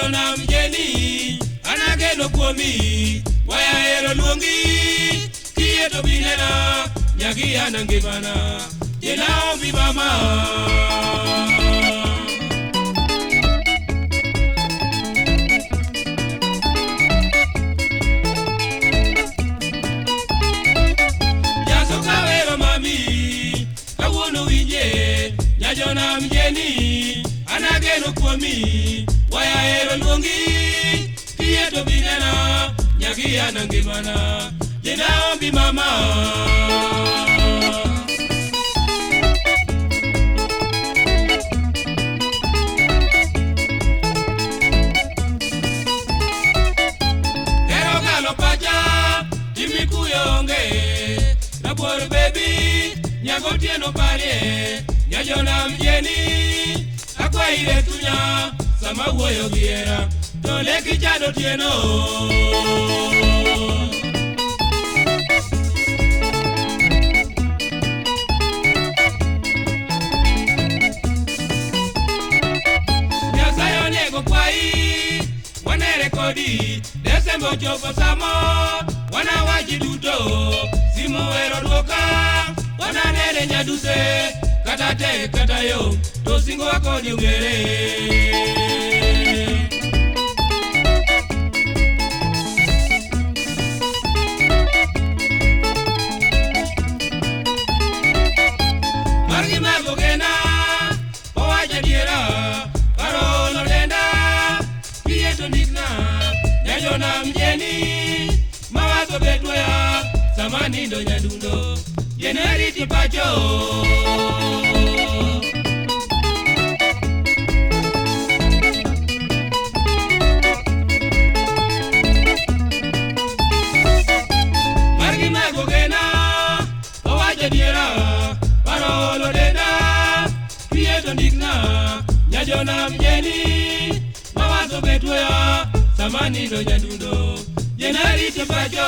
Nyajona mjeni anageno kuomi waya ero luongi kieto binena nyagi anangimana jena ombi mama Jasoka wero mami kawuono winje Nyajona mjeni anageno kuomi waya ero luongi kieto binena nyagi anangimana jena ombi mama Ero galo pacha timikuyonge Nabuor baby nyago tieno parie Nyajona mjeni akwaire tunya sama wuoyo giera to leki chado tieno Nyasayo nego kwai wanere kodi Desembo chopo samo wana waji duto simu ero duoka wana nere nyaduse kata te kata yo to singo wakodi ungere Margi magogena owaja diera Parolo denda Kieto nikna Nyajona mjeni Mawazo betwea Samani ndo nyadundo Jeneriti pacho Margi magogena owaja diera Parolo denda Kieto nikna Nyajona mjeni Mawazo betwea Samani ndo nyadundo Jeneriti pacho